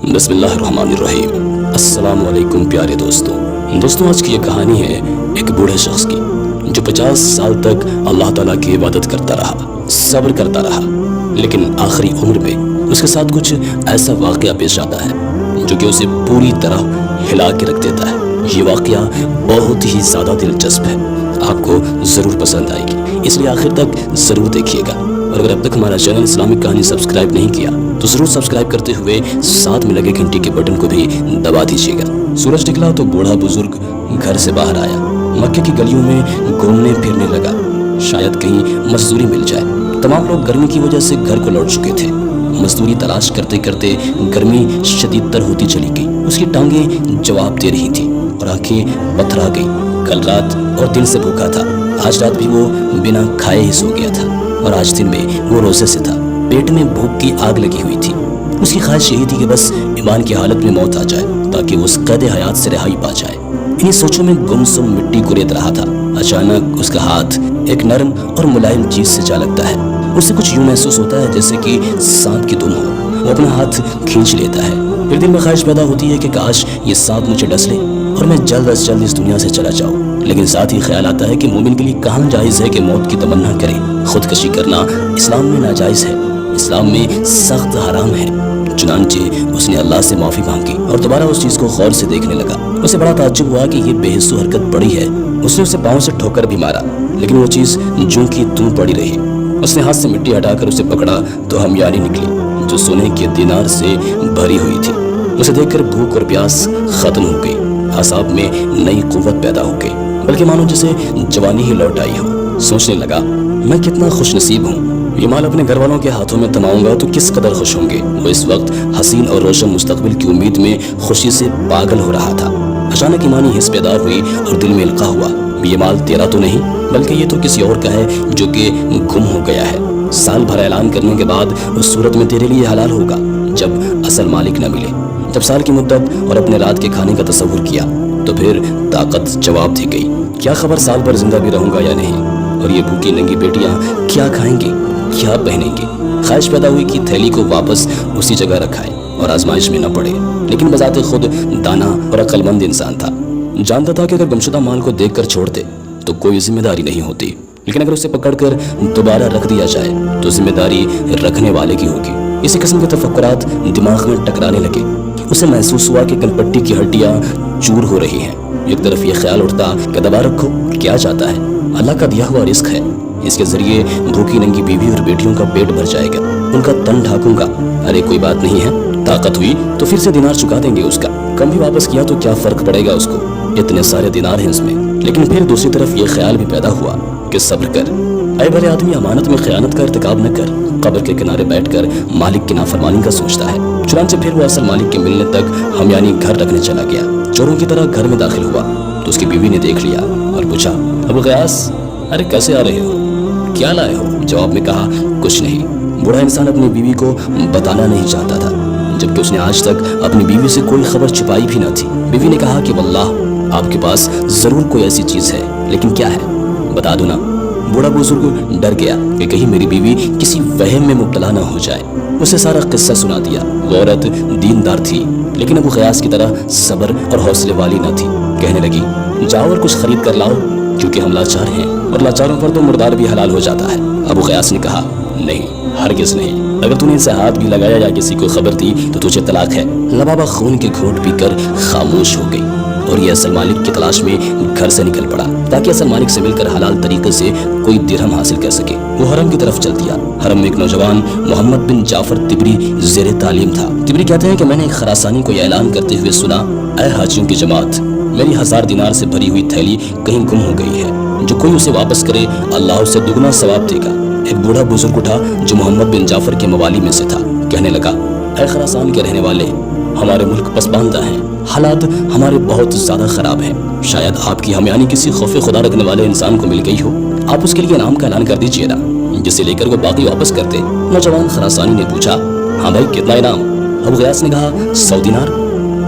बिस्मिल्लाहिर्रहमानिर्रहीम। अस्सलाम वालेकुम प्यारे दोस्तों आज की ये कहानी है एक बूढ़े शख्स की जो 50 साल तक अल्लाह ताला की इबादत करता रहा, सब्र करता रहा, लेकिन आखिरी उम्र में उसके साथ कुछ ऐसा वाक़या पेश आता है जो कि उसे पूरी तरह हिला के रख देता है। ये वाक़या बहुत ही ज़्यादा दिलचस्प है, आपको ज़रूर पसंद आएगी, इसलिए आखिर तक ज़रूर देखिएगा। और अगर अब तक हमारा चैनल इस्लामिक कहानी सब्सक्राइब नहीं किया तो ज़रूर सब्सक्राइब करते हुए साथ में लगे घंटी के बटन को भी दबा दीजिएगा। सूरज निकला तो बूढ़ा बुजुर्ग घर से बाहर आया, मक्के की गलियों में घूमने फिरने लगा, शायद कहीं मजदूरी मिल जाए। तमाम लोग गर्मी की वजह से घर को लौट चुके थे। मजदूरी तलाश करते करते गर्मी शदीदतर होती चली गई। उसकी टांगें जवाब दे रही थी और आंखें पथरा गई। कल रात और दिन से भूखा था, आज रात भी वो बिना खाए ही सो गया था और आज दिन में वो रोजे से था। पेट में भूख की आग लगी हुई थी। उसकी ख्वाहिश यही थी कि बस ईमान की हालत में मौत आ जाए ताकि वो उस कैद हयात से रिहाई पा जाए। इन्हीं सोचों में गुमसुम मिट्टी कुरेद रहा था। अचानक उसका हाथ एक नरम और मुलायम चीज से जा लगता है। उसे कुछ यूं महसूस होता है जैसे कि सांप की दुम हो। वो अपना हाथ खींच लेता है। फिर दिल में ख्वाहिश पैदा होती है कि काश ये सांप मुझे डस ले और मैं जल्द अज जल्द इस दुनिया से चला जाऊं। लेकिन साथ ही ख्याल आता है कि मोमिन के लिए कहाँ जायज़ है कि मौत की तमन्ना करे। खुदकशी करना इस्लाम में नाजायज़ है, इस्लाम में सख्त हराम है। चुनांचे उसने अल्लाह से माफ़ी मांगी और दोबारा उस चीज़ को गौर से देखने लगा। उसे बड़ा ताज्जुब हुआ कि ये बेहिस्सू हरकत बड़ी है। उसने उसे पाँव से ठोकर भी मारा, लेकिन वो चीज़ जूं की त्यों पड़ी रही। उसने हाथ से मिट्टी हटाकर उसे पकड़ा तो हमियानी निकली जो सोने के दिनार से भरी हुई थी। उसे देखकर भूख और प्यास खत्म हो गई, असाब में नई कुव्वत पैदा हो गई, बल्कि मानो जैसे जवानी ही लौट आई हो। सोचने लगा, मैं कितना खुशनसीब हूँ, ये माल अपने घर वालों के हाथों में थमाऊंगा तो किस कदर खुश होंगे। वो इस वक्त हसीन और रोशन मुस्तकबिल की उम्मीद में खुशी से पागल हो रहा था। अचानक ईमानी हिस्स पैदा हुई और दिल में इल्का हुआ, ये माल तेरा तो नहीं बल्कि ये तो किसी और का है जो कि गुम हो गया है। साल भर ऐलान करने के बाद उस सूरत में तेरे लिए हलाल होगा जब असल मालिक न मिले। जब साल की मुद्दत और अपने रात के खाने का तसव्वुर किया तो फिर ताकत जवाब दे गई। क्या खबर साल भर जिंदा भी रहूंगा या नहीं, और ये भूखी नंगी बेटियां क्या खाएंगी, क्या पहनेंगी। ख्वाहिश पैदा हुई कि थैली को वापस उसी जगह रखाए और आजमाइश में न पड़े, लेकिन बजाते खुद दाना और अक्लमंद इंसान था। जानता था कि अगर गुमशुदा माल को देखकर छोड़ दे तो कोई जिम्मेदारी नहीं होती, लेकिन अगर उसे पकड़कर दोबारा रख दिया जाए तो जिम्मेदारी रखने वाले की होगी। इसी किस्म के तफक्कुरात दिमाग में टकराने लगे। उसे महसूस हुआ कि कनपट्टी की हड्डियां चूर हो रही हैं। एक तरफ ये ख्याल उठता कि दबा रखो, क्या चाहता है, अल्लाह का दिया हुआ रिस्क है, इसके जरिए भूखी नंगी बीवी और बेटियों का पेट भर जाएगा, उनका तन ढाकूंगा। अरे कोई बात नहीं है, ताकत हुई तो फिर से दिनार चुका देंगे उसका, कम भी वापस किया तो क्या फर्क पड़ेगा उसको, इतने सारे दिनार हैं इसमें। लेकिन फिर दूसरी तरफ ये ख्याल भी पैदा हुआ कि सब्र कर, ऐ भले आदमी, अमानत में खयानत का इर्तिकाब न कर। कब्र के किनारे बैठकर मालिक की नाफरमानी का सोचता है। चुनांचे फिर वो असल मालिक के मिलने तक हमियानी घर रखने चला गया। चोरों की तरह घर में दाखिल हुआ तो उसकी बीवी ने देख लिया और पूछा, अबू गयास, अरे कैसे आ रहे हो, क्या लाए हो? जवाब में कहा, कुछ नहीं। बूढ़ा इंसान अपनी बीवी को बताना नहीं चाहता था, जबकि उसने आज तक अपनी बीवी से कोई खबर छुपाई भी न थी। बीवी ने कहा कि वल्लाह आपके पास जरूर कोई ऐसी चीज है, लेकिन क्या है बता दो ना। बूढ़ा बुजुर्ग डर गया कि कहीं मेरी बीवी किसी वहम में मुब्तला ना हो जाए। उसे सारा किस्सा सुना दिया। वो औरत दीनदार थी, लेकिन अबू क़यास की तरह सब्र और हौसले वाली न थी। कहने लगी, जाओ और कुछ खरीद कर लाओ, क्योंकि हम लाचार हैं और लाचारों पर तो मुर्दार भी हलाल हो जाता है। अबू क़यास ने कहा, नहीं, हरगिज़ नहीं, अगर तूने इसे हाथ भी लगाया या किसी को खबर दी तो तुझे तलाक है। लबाबा खून के घूंट पीकर खामोश हो गई और ये असल मालिक की तलाश में घर से निकल पड़ा ताकि असल मालिक से मिलकर हलाल तरीके से कोई दिरहम हासिल कर सके। वो हरम की तरफ चल दिया। हरम में एक नौजवान मोहम्मद बिन जाफर तिबरी ज़ेरे तालीम था। तिबरी कहते हैं कि मैंने एक खरासानी को यह ऐलान करते हुए सुना, ऐ हाजियों की जमात, मेरी 1000 दिनार से भरी हुई थैली कहीं गुम हो गई है, जो कोई उसे वापस करे अल्लाह उसे दुगना सवाब देगा। एक बूढ़ा बुजुर्ग उठा जो मोहम्मद बिन जाफर के मवाली में से था। कहने लगा, ऐ खरासान के रहने वाले, हमारे मुल्क पसमानदा हैं, हालात हमारे बहुत ज़्यादा ख़राब हैं। शायद आपकी हमियानी किसी खौफ खुदा रखने वाले इंसान को मिल गई हो, आप उसके लिए इनाम का ऐलान कर दीजिए ना, जिसे लेकर वो बाकी वापस कर दे। नौजवान खरासानी ने पूछा, हाँ भाई, कितना इनाम? अबू ग़यास ने कहा, 100 दिनार,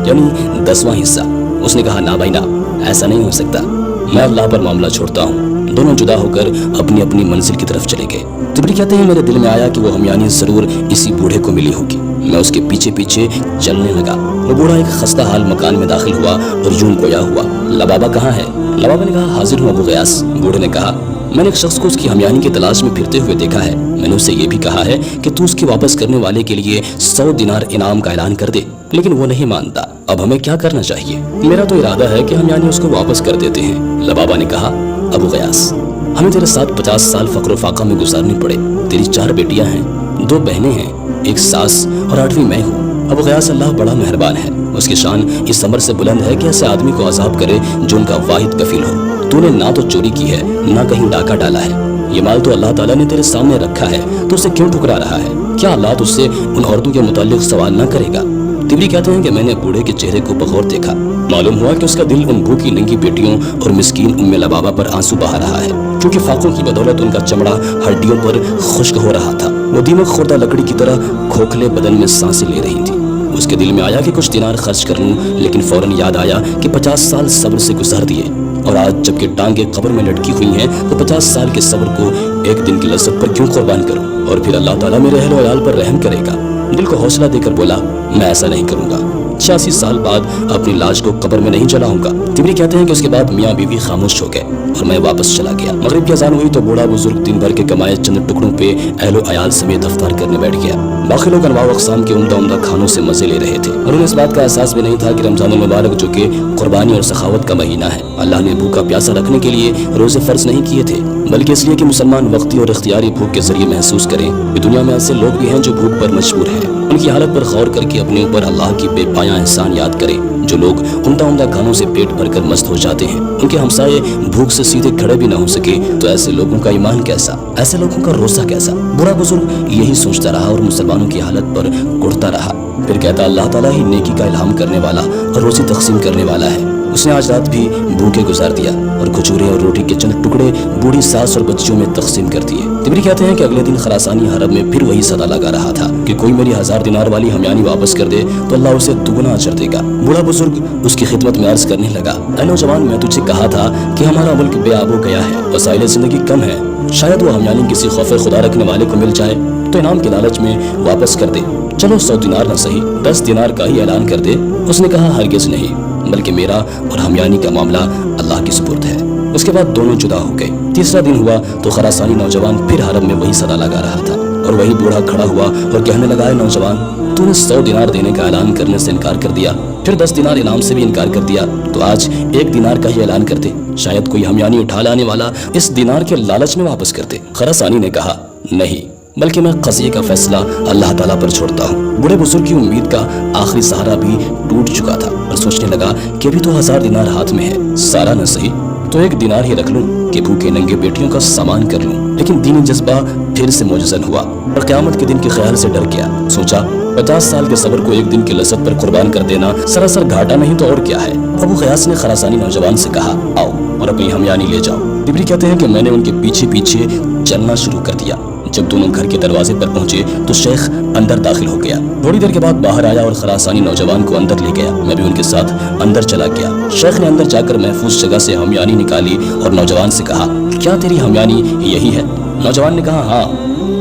यानी 10वां हिस्सा। उसने कहा, ना भाई ना, ऐसा नहीं हो सकता, मैं अल्लाह पर मामला छोड़ता हूँ। दोनों जुदा होकर अपनी अपनी मंजिल की तरफ चले गए। तिबरी कहते हैं, मेरे दिल में आया कि वो हमियानी ज़रूर इसी बूढ़े को मिली होगी। मैं उसके पीछे पीछे चलने लगा। वो बूढ़ा एक खस्ता हाल मकान में दाखिल हुआ और यूं गोया हुआ, लबाबा कहाँ है? लबाबा ने कहा, हाजिर हूँ अबू गयास। बूढ़े ने कहा, मैंने एक शख्स को उसकी हमयानी की तलाश में फिरते हुए देखा है। मैंने उसे ये भी कहा है कि तू उसके वापस करने वाले के लिए 100 दिनार इनाम का ऐलान कर दे, लेकिन वो नहीं मानता। अब हमें क्या करना चाहिए? मेरा तो इरादा है कि हम यानी उसको वापस कर देते हैं। लबाबा ने कहा, अबू गयास, हमें तेरे साथ 50 साल फक्र फाका में गुजारने पड़े। तेरी 4 बेटियां हैं, 2 बहनें हैं, एक सास और 8वीं मैं हूँ। अबू गयास, अल्लाह बड़ा मेहरबान है, उसकी शान इस अमर से बुलंद है कि ऐसे आदमी को अजाब करे जो उनका वाहिद कफील हो। तूने ना तो चोरी की है, ना कहीं डाका डाला है। ये माल तो अल्लाह ताला ने तेरे सामने रखा है, तो उसे क्यों ठुकरा रहा है? क्या अल्लाह तुझसे उन औरतों के मुताल्लिक सवाल ना करेगा? तिबरी कहते हैं कि मैंने बूढ़े के चेहरे को बगौर देखा। मालूम हुआ कि उसका दिल उन भूखी नंगी बेटियों और मिस्कीन उम्मे लबाबा पर आंसू बहा रहा है, क्योंकि फाकों की बदौलत उनका चमड़ा हड्डियों पर खुश्क हो रहा था। वो दीमक खुर्दा लकड़ी की तरह खोखले बदन में सांसें ले रही थी। उसके दिल में आया कि कुछ दिनार खर्च कर लूं, लेकिन फौरन याद आया कि 50 साल सब्र से गुजार दिए, और आज जबकि टांगे कब्र में लटकी हुई हैं, तो 50 साल के सब्र को एक दिन की लज्जत पर क्यों कुर्बान करूं? और फिर अल्लाह ताला मेरे अहल व अयाल पर रहम करेगा। दिल को हौसला देकर बोला, मैं ऐसा नहीं करूंगा। 86 साल बाद अपनी लाश को कब्र में नहीं जलाऊंगा। तिबरी कहते हैं कि उसके बाद मियाँ बीवी खामोश हो गए और मैं वापस चला गया। मगरिब की अजान हुई तो बूढ़ा बुजुर्ग दिन भर के कमाए चंद टुकड़ों पे अहलो अयाल समेत अफ्तार करने बैठ गया। बाकी लोग अनवाउ अक़साम के उम्दा उम्दा खानों से मजे ले रहे थे और उन्हें इस बात का एहसास भी नहीं था कि रमजानुल मुबारक, जो कि कुर्बानी और सखावत का महीना है, अल्लाह ने भूखा प्यासा रखने के लिए रोजे फर्ज नहीं किए थे, बल्कि इसलिए कि मुसलमान वक्ती और इख्तियारी भूख के जरिए महसूस करें कि दुनिया में ऐसे लोग भी हैं जो भूख पर मजबूर हैं। उनकी हालत पर गौर करके अपने ऊपर अल्लाह की बेपाया एहसान याद करें। जो लोग उम्दा उम्दा खानों से पेट भरकर मस्त हो जाते हैं, उनके हमसाये भूख से सीधे खड़े भी ना हो सके, तो ऐसे लोगों का ईमान कैसा, ऐसे लोगों का रोजा कैसा? बूढ़ा बुजुर्ग यही सोचता रहा और मुसलमानों की हालत पर कुढ़ता रहा। फिर कहता, अल्लाह ताला ही नेकी का इल्हाम करने वाला और रोजी तकसीम करने वाला है। उसने आज रात भी भूखे गुजार दिया और खजूरें और रोटी के चंद टुकड़े बूढ़ी सास और बच्चियों में तकसीम कर दिए। तिबरी कहते हैं कि अगले दिन खरासानी हरम में फिर वही सदा लगा रहा था कि कोई मेरी 1000 दिनार वाली हमयानी वापस कर दे तो अल्लाह उसे दुगना अजर देगा। बूढ़ा बुजुर्ग उसकी खिदमत में अर्ज करने लगा, ऐ नौजवान, मैं तुझे कहा था कि हमारा मुल्क बेआबो गया है, वसाइल जिंदगी कम है, शायद वो हमयानी किसी खौफ खुदा रखने वाले को मिल जाए तो इनाम के लालच में वापस कर दे। चलो 100 दिनार न सही 10 दिनार का ही ऐलान कर दे। उसने कहा, हरगिज नहीं, बल्कि मेरा और हमयानी का मामला अल्लाह की सुपुर्द है। उसके बाद दोनों जुदा हो गए। तीसरा दिन हुआ तो खरासानी नौजवान फिर हरम में वही सदा लगा रहा था और वही बूढ़ा खड़ा हुआ और कहने लगा, नौजवान, तूने 100 दिनार देने का ऐलान करने से इनकार कर दिया, फिर 10 दिनार इनाम से भी इनकार कर दिया, तो आज 1 दिनार का ही ऐलान कर दे, शायद कोई हमयानी उठा लाने वाला इस दिनार के लालच में वापस कर दे। खरासानी ने कहा, नहीं, बल्कि मैं कज़िये का फैसला अल्लाह ताला पर छोड़ता हूँ। बूढ़े बुजुर्ग की उम्मीद का आखिरी सहारा भी टूट चुका था और सोचने लगा कि अभी तो 1000 दिनार हाथ में है, सारा न सही तो 1 दिनार ही रख लूं कि भूखे नंगे बेटियों का सामान कर लूं। लेकिन दीनी जज्बा फिर से मुजज़्ज़न हुआ और क़यामत के दिन के ख्याल से डर गया। सोचा, 50 साल के सब्र को 1 दिन की लज़्ज़त पर कुर्बान कर देना सरासर घाटा नहीं तो और क्या है। अबू ग़यास ने खरासानी नौजवान से कहा, आओ और अपनी हमयानी ले जाओ। तिबरी कहते हैं कि मैंने उनके पीछे पीछे चलना शुरू कर दिया। जब दोनों घर के दरवाजे पर पहुंचे तो शेख अंदर दाखिल हो गया। थोड़ी देर के बाद बाहर आया और खरासानी नौजवान को अंदर ले गया। मैं भी उनके साथ अंदर चला गया। शेख ने अंदर जाकर महफूज जगह से हमयानी निकाली और नौजवान से कहा, क्या तेरी हमयानी यही है? नौजवान ने कहा, हाँ।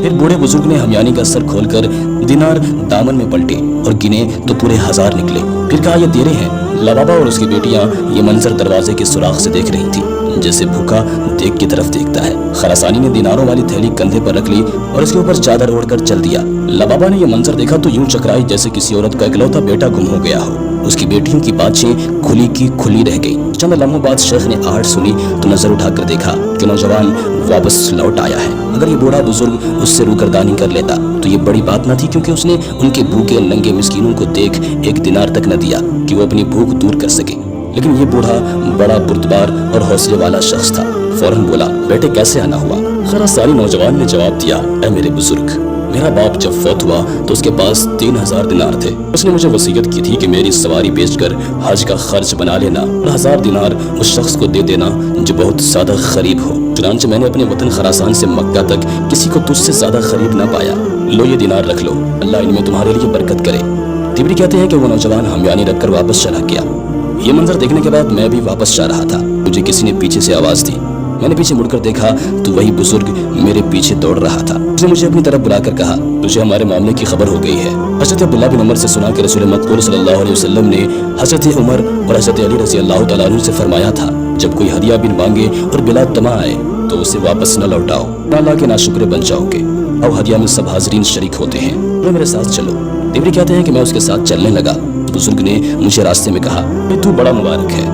फिर बूढ़े बुजुर्ग ने हमयानी का सर खोलकर दिनार दामन में पलटे और गिने तो पूरे 1000 निकले। फिर कहा, ये तेरे हैं। लबाबा और उसकी बेटियां ये मंजर दरवाजे के सुराख से देख रही थी, जैसे भूखा देख की तरफ देखता है। खरासानी ने दिनारों वाली थैली कंधे पर रख ली और उसके ऊपर चादर ओढ़कर चल दिया। लबाबा ने यह मंजर देखा तो यूं चकराई जैसे किसी औरत का इकलौता बेटा गुम हो गया हो। उसकी बेटियों की बातें खुली की खुली रह गई। चंद लम्हों बाद शेख ने आहट सुनी तो नजर उठाकर देखा कि नौजवान वापस लौट आया है। अगर ये बूढ़ा बुजुर्ग उससे रूकरदानी कर लेता तो ये बड़ी बात न थी, क्योंकि उसने उनके भूखे नंगे मिस्कीनों को देख 1 दिनार तक न दिया कि वो अपनी भूख दूर कर सके। लेकिन ये बूढ़ा बड़ा बुर्दबार और हौसले वाला शख्स था। फौरन बोला, बेटे कैसे आना हुआ? खरासानी नौजवान ने जवाब दिया, ऐ मेरे बुजुर्ग, मेरा बाप जब फौत हुआ तो उसके पास 3000 दिनार थे। उसने मुझे वसीयत की थी कि मेरी सवारी बेचकर हज का खर्च बना लेना और 1000 दिनार उस शख्स को दे देना जो बहुत ज्यादा गरीब हो। चुनांचे मैंने अपने वतन खरासान से मक्का तक किसी को तुझसे ज्यादा गरीब न पाया। लो ये दिनार रख लो, अल्लाह इनमें तुम्हारे लिए बरकत करे। तिबरी कहते हैं कि वो नौजवान हमयानी रखकर वापस चला गया। ये मंजर देखने के बाद मैं भी वापस जा रहा था। मुझे किसी ने पीछे से आवाज दी। मैंने पीछे मुड़कर देखा तो वही बुजुर्ग मेरे पीछे दौड़ रहा था। اس نے مجھے اپنی طرف بلا کر کہا تجھے ہمارے معاملے کی خبر ہو گئی ہے۔ حضرت عبداللہ بن عمر سے سنا کہ رسول مقبول صلی اللہ علیہ وسلم نے حضرت عمر اور حضرت علی رضی اللہ تعالیٰ عنہ سے فرمایا تھا جب کوئی ہدیہ بن مانگے اور بلا طمع آئے تو اسے واپس نہ لوٹاؤ، اللہ کے ناشکر بن جاؤ گے۔ اب ہدیہ میں سب حاضرین شریک ہوتے ہیں، تو میرے ساتھ چلو۔ تیمری کہتے ہیں کہ میں اس کے ساتھ چلنے لگا، بزرگ نے مجھے راستے میں کہا کہ تو بڑا مبارک ہے،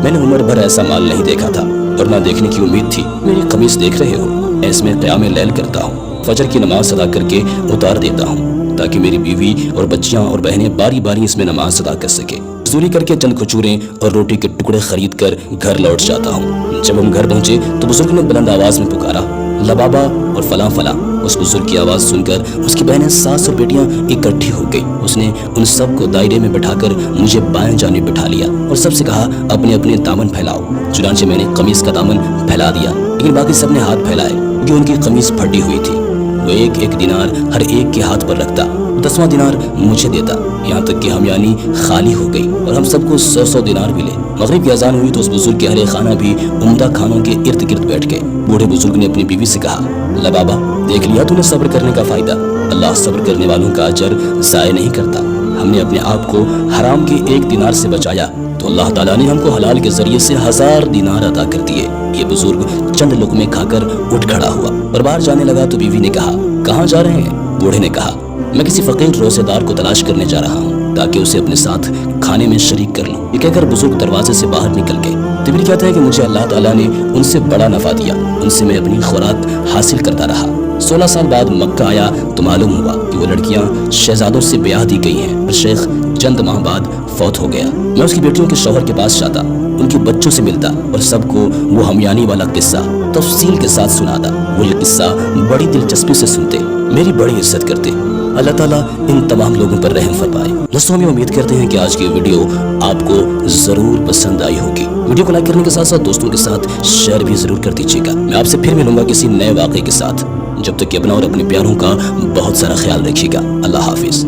میں نے عمر بھر ایسا مال نہیں دیکھا تھا اور نہ دیکھنے کی امید تھی۔ میری قمیص دیکھ رہے ہو، میں اس میں قیام لیل کرتا ہوں، فجر کی نماز ادا کر کے اتار دیتا ہوں تاکہ میری بیوی اور بچیاں اور بہنیں باری باری اس میں نماز ادا کر سکے۔ مزدوری کر کے چند کھجوریں اور روٹی کے ٹکڑے خرید کر گھر لوٹ جاتا ہوں۔ جب ہم گھر پہنچے تو بزرگ نے بلند آواز میں پکارا لبابا اور فلاں فلاں۔ اس بزرگ کی آواز سن کر اس کی بہنیں، ساس اور بیٹیاں اکٹھی ہو گئی۔ اس نے ان سب کو دائرے میں بٹھا کر مجھے بائیں جانب بٹھا لیا اور سب سے کہا اپنے اپنے دامن پھیلاؤ۔ چنانچہ میں نے قمیص کا دامن پھیلا دیا، لیکن باقی سب نے ہاتھ پھیلائے کیونکہ ان کی قمیص پھٹی ہوئی تھی۔ وہ ایک ایک دینار ہر ایک کے ہاتھ پر رکھتا، 10واں دینار مجھے دیتا، یہاں تک کہ ہمیانی خالی ہو گئی اور ہم سب کو 100 دینار ملے۔ مغرب کی اذان ہوئی تو اس بزرگ کے اہل خانہ بھی عمدہ کھانوں کے ارد گرد بیٹھ گئے۔ بوڑھے بزرگ نے اپنی بیوی سے کہا لبابا دیکھ لیا تو نے صبر کرنے کا فائدہ، اللہ صبر کرنے والوں کا اجر ضائع نہیں کرتا۔ ہم نے اپنے آپ کو حرام کے 1 دینار سے بچایا تو اللہ تعالیٰ نے ہم کو حلال کے ذریعے سے 1000 دینار عطا کر دیے۔ یہ بزرگ چند لقمے کھا کر اٹھ کھڑا ہوا اور باہر جانے لگا تو بیوی نے کہا کہاں جا رہے ہیں؟ بوڑھے نے کہا میں کسی فقیر روزے دار کو تلاش کرنے جا رہا ہوں تاکہ اسے اپنے ساتھ کھانے میں شریک کر لوں۔ یہ کہہ کر بزرگ دروازے سے باہر نکل گئے۔ تبری کہتا ہے کہ مجھے اللہ تعالیٰ نے ان سے بڑا نفع دیا، ان سے میں اپنی خوراک حاصل کرتا رہا۔ 16 سال بعد مکہ آیا تو معلوم ہوا کہ وہ لڑکیاں شہزادوں سے بیاہ دی گئی ہیں اور شیخ چند ماہ بعد فوت ہو گیا۔ میں اس کی بیٹیوں کے شوہر کے پاس جاتا، ان کے بچوں سے ملتا اور سب کو وہ ہمیانی والا قصہ تفصیل کے ساتھ سناتا۔ وہ یہ قصہ بڑی دلچسپی سے سنتے، میری بڑی عزت کرتے۔ اللہ تعالیٰ ان تمام لوگوں پر رحم فرمائے۔ دوستوں ہم امید کرتے ہیں کہ آج کی ویڈیو آپ کو ضرور پسند آئی ہوگی۔ ویڈیو کو لائک کرنے کے ساتھ ساتھ دوستوں کے ساتھ شیئر بھی ضرور کر دیجیے گا۔ میں آپ سے پھر ملوں گا کسی نئے واقعے کے ساتھ، جب تک کہ اپنا اور اپنے پیاروں کا بہت سارا خیال رکھیے گا۔ اللہ حافظ۔